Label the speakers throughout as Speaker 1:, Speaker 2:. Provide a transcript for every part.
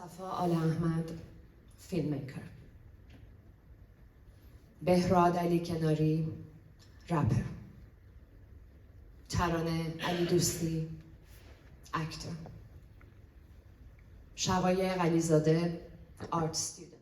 Speaker 1: Mustafa Ali Ahmad, filmmaker. Behrad Ali Kenari, rapper. Taraneh Alidoosti, actor. Taraneh Alidoosti, art student.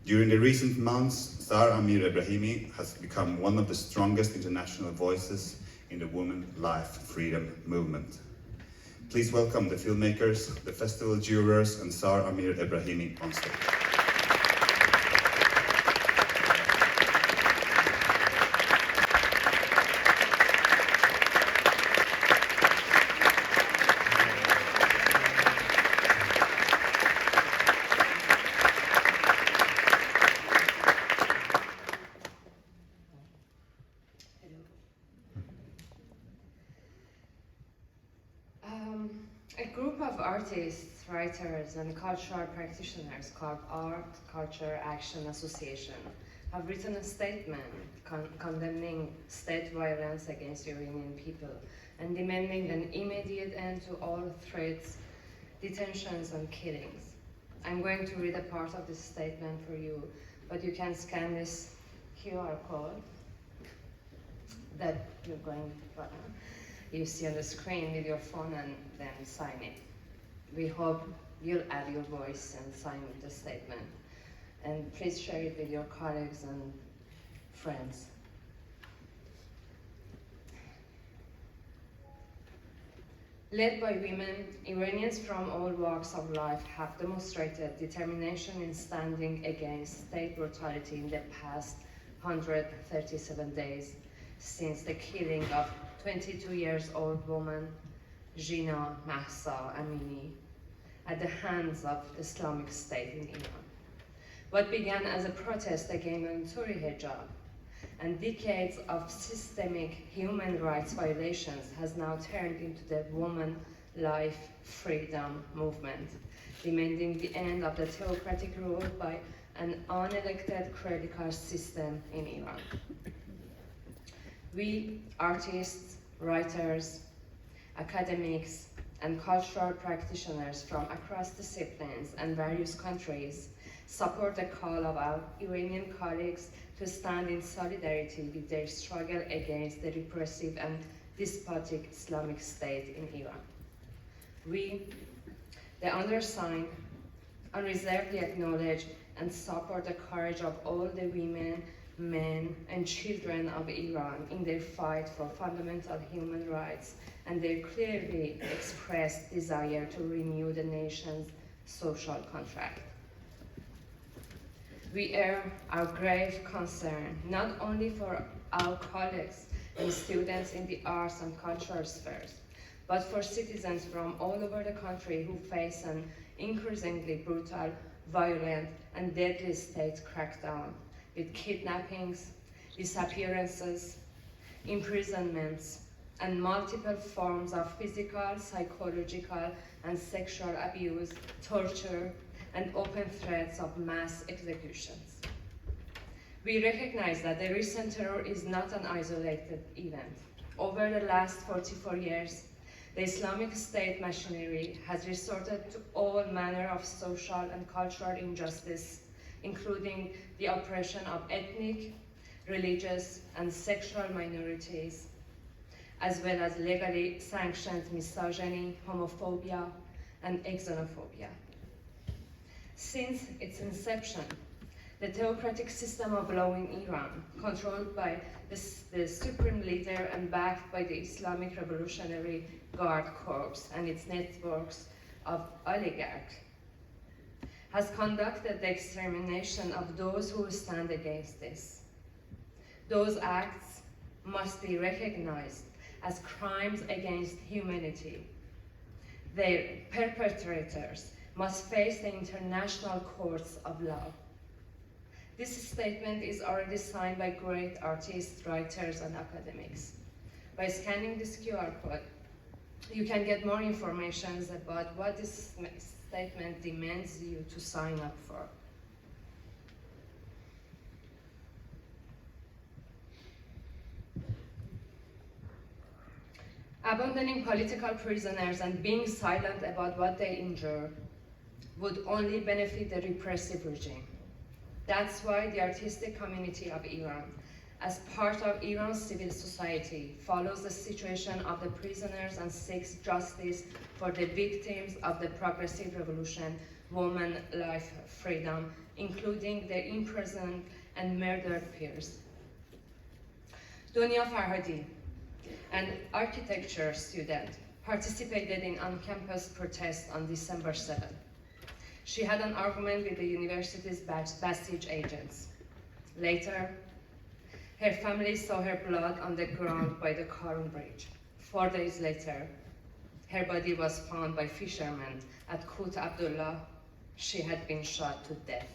Speaker 2: During the recent months, Amir Ebrahimi has become one of the strongest international voices in the women life freedom movement. Please welcome the filmmakers, the festival jurors, and Amir Ebrahimi on stage.
Speaker 3: A group of artists, writers, and cultural practitioners called Art Culture Action Association have written a statement condemning state violence against Iranian people and demanding an immediate end to all threats, detentions, and killings. I'm going to read a part of this statement for you, but you can scan this QR code that you see on the screen with your phone and then sign it. We hope you'll add your voice and sign the statement. And please share it with your colleagues and friends. Led by women, Iranians from all walks of life have demonstrated determination in standing against state brutality in the past 137 days since the killing of 22-year-old woman Jina Mahsa Amini at the hands of the Islamic State in Iran. What began as a protest against mandatory hijab and decades of systemic human rights violations has now turned into the woman life freedom movement, demanding the end of the theocratic rule by an unelected clerical system in Iran. We, artists, writers, academics, and cultural practitioners from across disciplines and various countries, support the call of our Iranian colleagues to stand in solidarity with their struggle against the repressive and despotic Islamic State in Iran. We, the undersigned, unreservedly acknowledge and support the courage of all the women, men, and children of Iran in their fight for fundamental human rights and their clearly expressed desire to renew the nation's social contract. We air our grave concern not only for our colleagues and students in the arts and cultural spheres, but for citizens from all over the country who face an increasingly brutal, violent, and deadly state crackdown with kidnappings, disappearances, imprisonments, and multiple forms of physical, psychological, and sexual abuse, torture, and open threats of mass executions. We recognize that the recent terror is not an isolated event. Over the last 44 years, the Islamic State machinery has resorted to all manner of social and cultural injustice, including the oppression of ethnic, religious, and sexual minorities, as well as legally sanctioned misogyny, homophobia, and xenophobia. Since its inception, the theocratic system of law in Iran, controlled by the supreme leader and backed by the Islamic Revolutionary Guard Corps and its networks of oligarchs, has conducted the extermination of those who stand against this. Those acts must be recognized as crimes against humanity. Their perpetrators must face the international courts of law. This statement is already signed by great artists, writers, and academics. By scanning this QR code, you can get more information about what this statement demands you to sign up for. Abandoning political prisoners and being silent about what they endure would only benefit the repressive regime. That's why the artistic community of Iran, as part of Iran's civil society, follows the situation of the prisoners and seeks justice for the victims of the progressive revolution, women, life, freedom, including their imprisoned and murdered peers. Dunya Farhadi, an architecture student, participated in on-campus protests on December 7. She had an argument with the university's Basij agents. Later, her family saw her blood on the ground by the Karun Bridge. 4 days later, her body was found by fishermen at Kut Abdullah. She had been shot to death.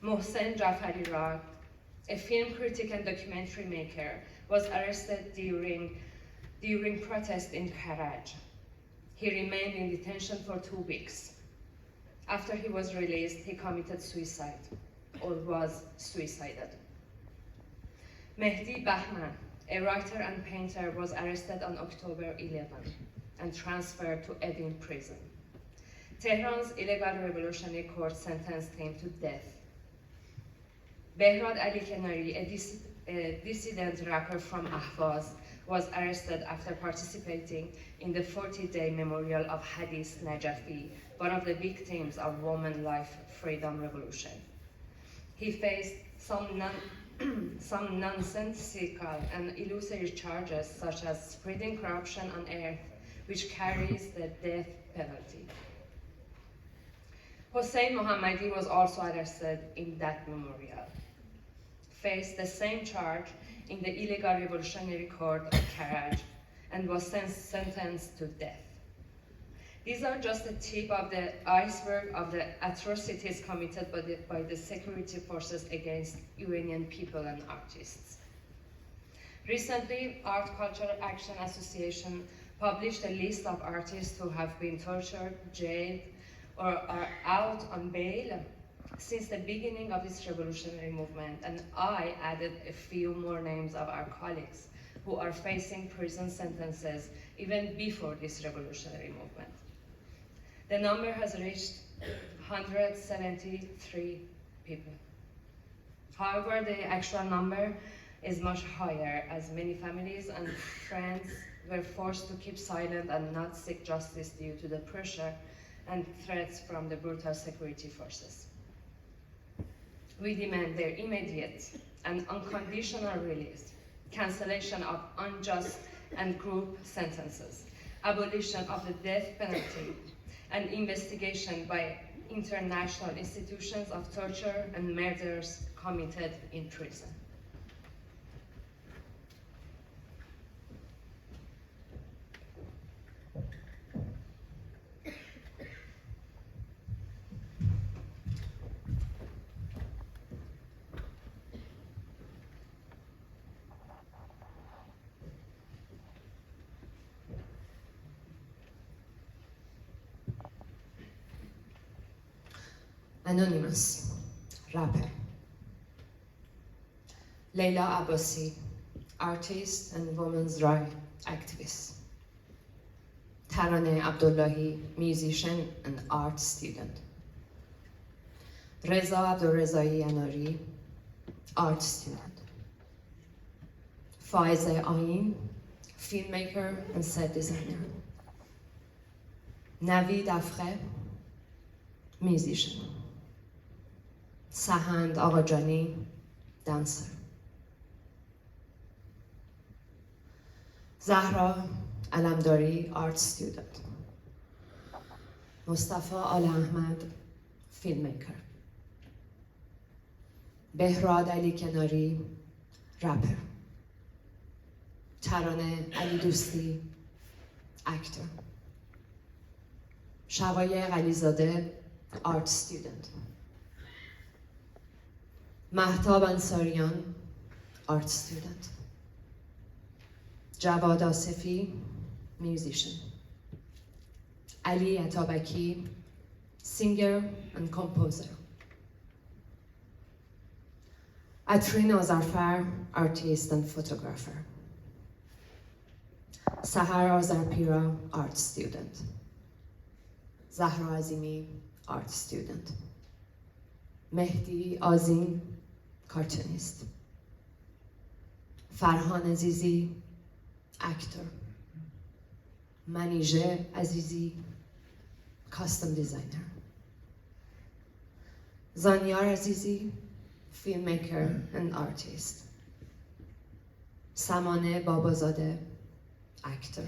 Speaker 3: Mohsen Jafarirad, a film critic and documentary maker, was arrested during protest in Karaj. He remained in detention for 2 weeks. After he was released, he committed suicide, or was suicided. Mehdi Bahman, a writer and painter, was arrested on October 11 and transferred to Evin prison. Tehran's illegal revolutionary court sentenced him to death. Behrad Ali Kenari, a dissident rapper from Ahvaz, was arrested after participating in the 40-day memorial of Hadis Najafi, one of the victims of women life freedom revolution. He faced some nonsensical and illusory charges such as spreading corruption on earth, which carries the death penalty. Hossein Mohammadi was also arrested in that memorial, faced the same charge in the illegal revolutionary court of Karaj, and was sentenced to death. These are just the tip of the iceberg of the atrocities committed by the security forces against Iranian people and artists. Recently, Art Culture Action Association published a list of artists who have been tortured, jailed, or are out on bail since the beginning of this revolutionary movement, and I added a few more names of our colleagues who are facing prison sentences even before this revolutionary movement. The number has reached 173 people. However, the actual number is much higher, as many families and friends were forced to keep silent and not seek justice due to the pressure and threats from the brutal security forces. We demand their immediate and unconditional release, cancellation of unjust and group sentences, abolition of the death penalty, and investigation by international institutions of torture and murders committed in prison.
Speaker 1: Anonymous, rapper. Leila Abbasi, artist and women's rights activist. Taraneh Abdullahi, musician and art student. Reza Abdulrezai Anari, art student. Faize Ain, filmmaker and set designer. Navid Afre, musician. Sahand Aghajani, dancer. Zahra Alamdari, art student. Mustafa Al Ahmad, filmmaker. Behrad Ali Kenari, rapper. Taraneh Alidoosti, actor. Shawayeh Alizadeh, art student. Mahtab Ansarian, art student. Javad Asifi, musician. Ali Atabaki, singer and composer. Atrin Azarfar, artist and photographer. Sahar Azarpira, art student. Zahra Azimi, art student. Mehdi Azim, cartoonist. Farhan Azizi, actor. Manije Azizi, costume designer. Zanyar Azizi, filmmaker and artist. Samaneh Babazadeh, actor.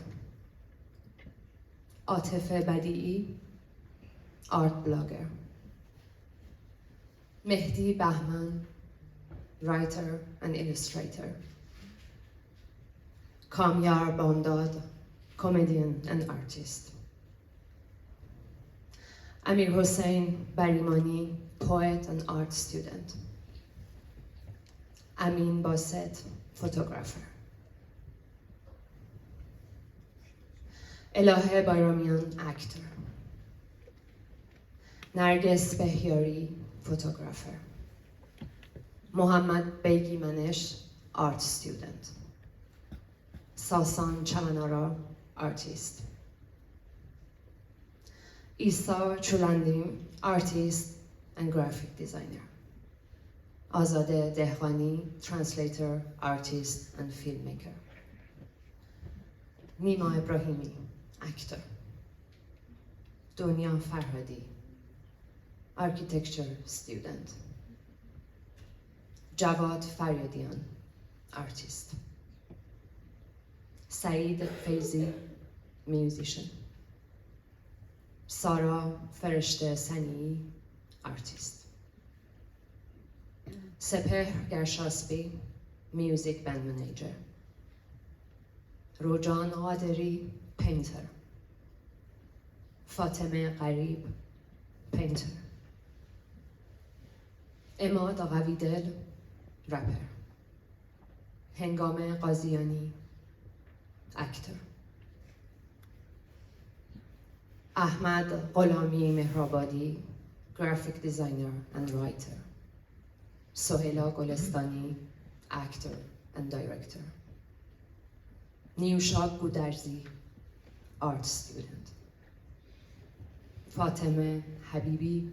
Speaker 1: Atefe Badii, art blogger. Mehdi Bahman, writer and illustrator. Kamyar Bamdad, comedian and artist. Amir Hossein Barimani, poet and art student. Amin Baset, photographer. Elahe Bayramian, actor. Narges Behyari, photographer. Mohammad Begi Manesh, art student. Sasan Chamanara, artist. Isa Chulandim, artist and graphic designer. Azadeh Dehwani, translator, artist and filmmaker. Nima Ebrahimi, actor. Dunya Farhadi, architecture student. Javad Faryadian, artist. Saeed Faizi, musician. Sara Ferishte Sani, artist. Sepeh Gershasbi, music band manager. Rojan Qaderi, painter. Fateme Qarib, painter. Emad Aghavidel, rapper. Hengame Qaziani, actor. Ahmad Gholami Mehrabadi, graphic designer and writer. Sohela Golestani, actor and director. Niushak Gudarzi, art student. Fateme Habibi,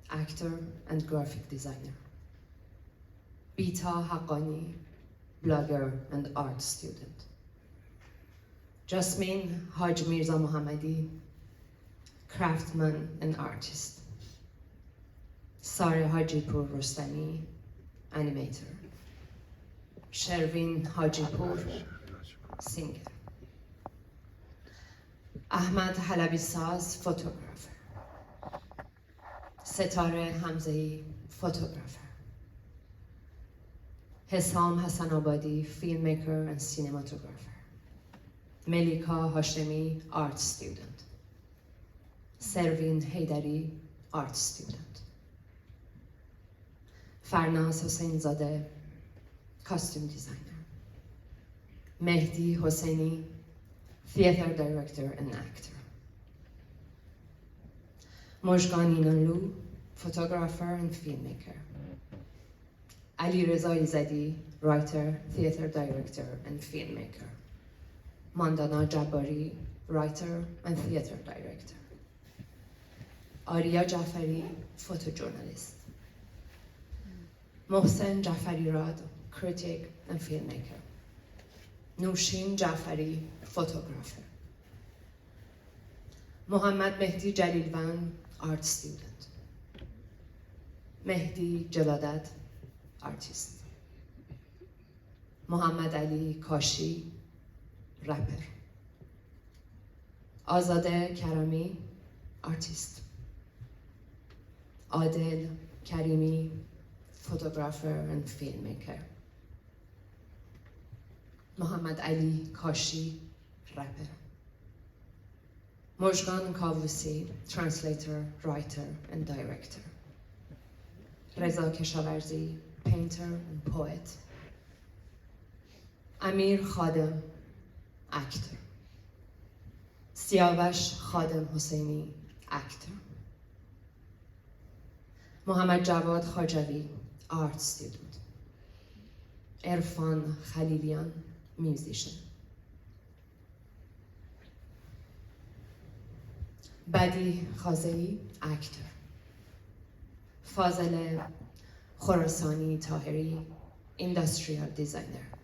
Speaker 1: actor and graphic designer. Bita Haqqani, blogger and art student. Jasmine Haj Mirza Mohammadi, craftsman and artist. Sare Hajipur Rostami, animator. Shervin Hajipur, singer. Ahmad Halabisaz, photographer. Setare Hamzei, photographer. Hesam Hassanabadi, filmmaker and cinematographer. Melika Hashemi, art student. Servin Haydari, art student. Farnaz Hossainzadeh, costume designer. Mehdi Hosseini, theater director and actor. Mojgan Inanlu, photographer and filmmaker. Ali Reza Izadi, writer, theater director and filmmaker. Mandana Jabari, writer and theater director. Arya Jafari, photojournalist. Mohsen Jafari Rad, critic and filmmaker. Nushin Jafari, photographer. Mohammad Mehdi Jalilvan, art student. Mehdi Jaladat, artist. Mohammad Ali Kashi, rapper. Azadeh Karami, artist. Adel Karimi, photographer and filmmaker. Mohammad Ali Kashi, rapper. Mojgan Kavusi, translator, writer and director. Reza Keshavarzi, painter and poet. Amir Khadem, actor. Siavash Khadem Hosseini, actor. Mohammad Javad Khajavi, art student. Irfan Khalilian, musician. بدی خازئی اکتر. فاضل خراسانی طاهری industrial designer.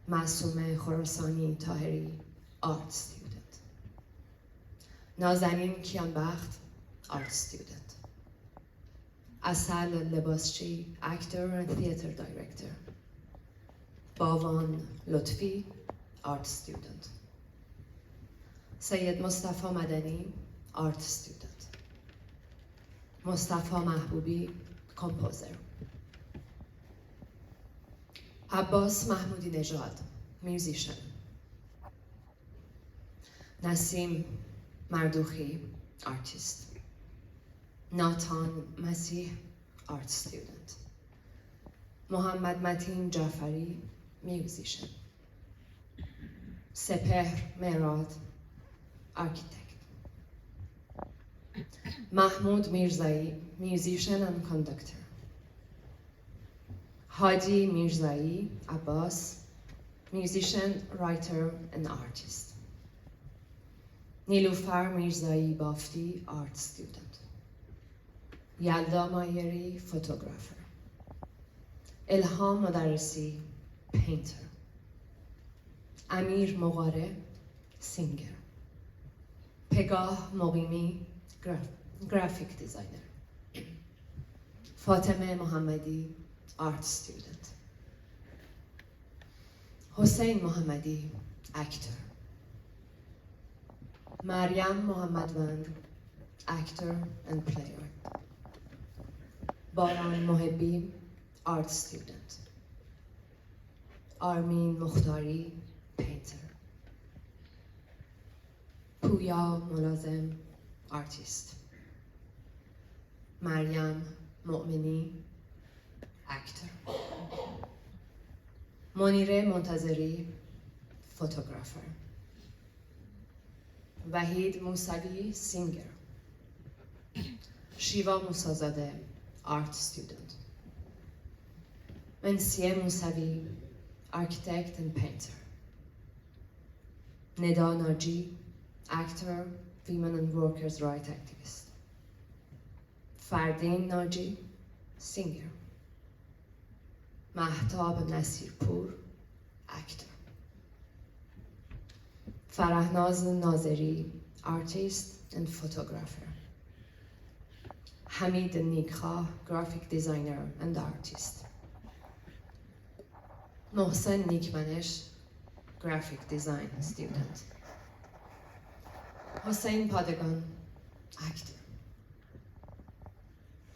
Speaker 1: معصومه خراسانی طاهری art student. نازنین کیانبخت art student. اصل لباسچی actor and theater director. باوان لطفی art student. سید مصطفی مدنی art student. مصطفی محبوبی composer. عباس محمودی نژاد musician. نسیم مردوخی artist. ناتان مسیح art student. محمد متین جعفری musician. سپهر مراد architect. محمود میرزایی musician and conductor. هادی میرزایی عباس musician, writer and artist. نیلوفر میرزایی بافتی art student. یلدا مایری photographer. الهام مدرسی painter. امیر مغاره singer. پگاه مقیمی graphic designer. فاطمه محمدی art student. حسین محمدی actor. مریم محمدوند actor and player. باران محبی art student. آرمین مختاری painter. پویا ملازم artist. مریم مؤمنی actor. منیره منتظری photographer. وحید موسوی singer. شیوا موسازاده art student. منسیه موسوی architect and painter. ندا ناجی actor, women and workers' rights activist. فردین ناجی singer. مهتاب نصیرپور actor. فرهناز ناظری artist and photographer. حمید نیکخواه graphic designer and artist. محسن نیکمنش graphic design student. حسین پادگان actor.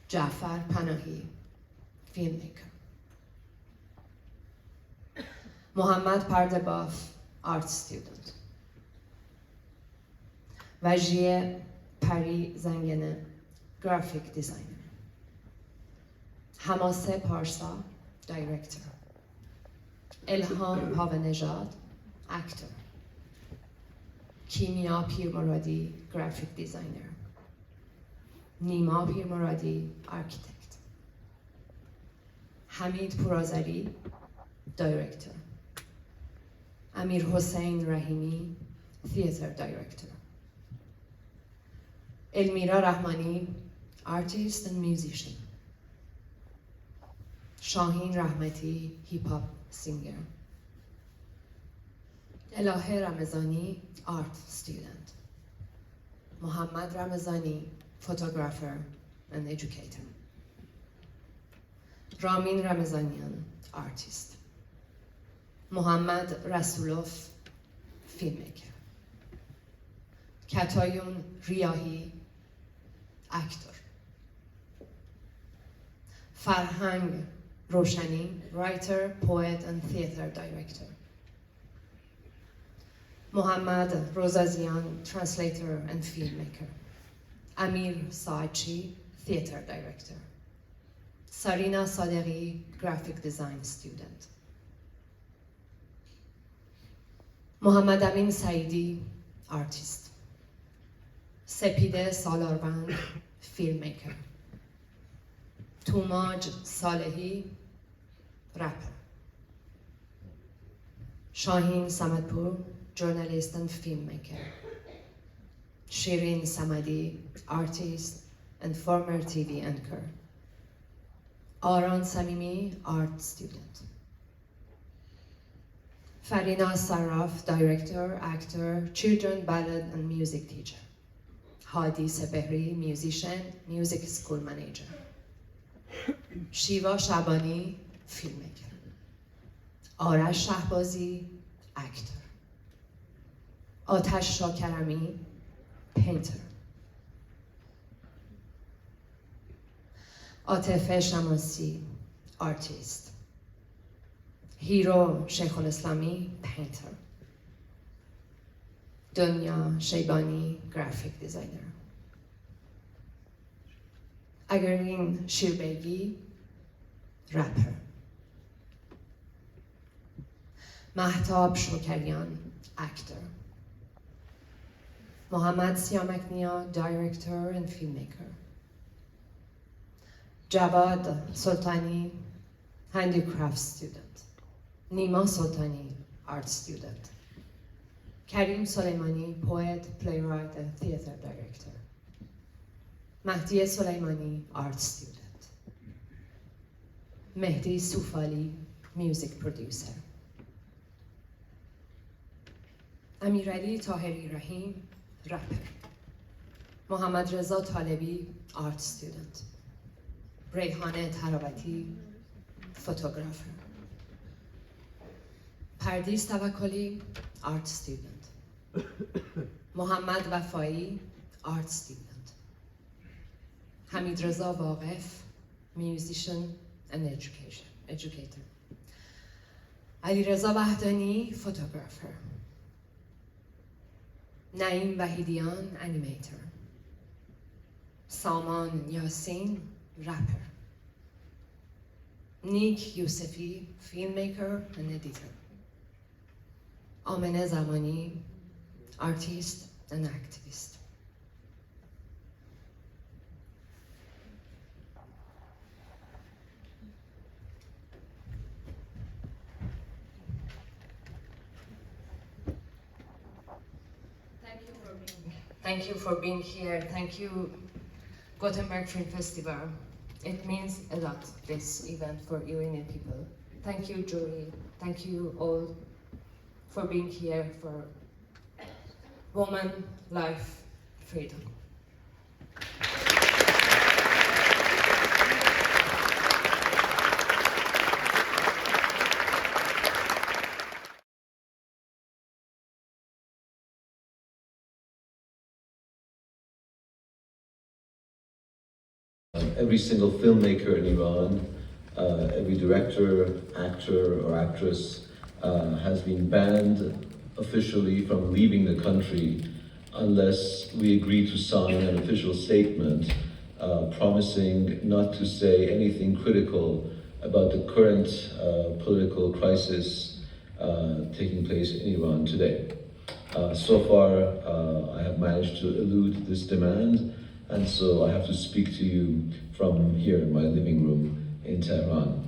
Speaker 1: جعفر پناهی filmmaker. محمد پردهباف art student. وجیه پری زنگنه graphic designer. حماسه پارسا director. الهام پاونژاد actor. کیمیا پیرمرادی graphic designer. نیما پیرمرادی architect. حمید پورازری director. امیر حسین رحیمی theater director. المیرا رحمانی artist and musician. شاهین رحمتی hip hop singer. الهه رمضانی art student. محمد رمضانی photographer and educator. رامین رمضانیان artist. محمد رسولوف filmmaker. کتایون ریاهی actor. فرهنگ روشنی writer, poet and theater director. محمد روزازیان translator and filmmaker. امیر ساعدچی theater director. سارینا صادقی graphic design student. محمد امین سعیدی artist. سپیده سالاروند filmmaker. توماج صالحی rapper. شاهین صمدپور journalist and filmmaker. Shirin Samadi, artist and former TV anchor. Aran Samimi, art student. Farina Saraf, director, actor, children ballad and music teacher. Hadi Sebehri, musician, music school manager. Shiva Shabani, filmmaker. Arash Shahbazi, actor. Atash Shakarami, painter. Atefe Shamasi, artist. Hero Sheikh al-Islami, painter. Dunya Shaybani, graphic designer. Agarin Shirbegi, rapper. Mahtab Shokarian, actor. Mohammad Siamaknia, director and filmmaker. Javad Sultani, handicraft student. Nima Sultani, art student. Karim Soleimani, poet, playwright and theater director. Mahdi Soleimani, art student. Mehdi Soufali, music producer. Amirali Tahiri Rahim, rapper. Mohammad Reza Talebi, art student. Reyhane Tarabati, photographer. Pardis Tawakoli, art student. Mohammad Wafai, art student. Hamid Reza Waqef, musician and educator. Ali Reza Wahdani, photographer. Naim Wahidian, animator. Salman Yasin, rapper. Nick Yousefi, filmmaker and editor. Amine Zamani, artist and activist. Thank you for being here. Thank you, Gothenburg Film Festival. It means a lot, this event for Iranian people. Thank you, jury. Thank you all for being here for woman, life, freedom.
Speaker 4: Every single filmmaker in Iran, every director, actor, or actress has been banned officially from leaving the country unless we agree to sign an official statement promising not to say anything critical about the current political crisis taking place in Iran today. So far, I have managed to elude this demand, and so I have to speak to you from here in my living room in Tehran.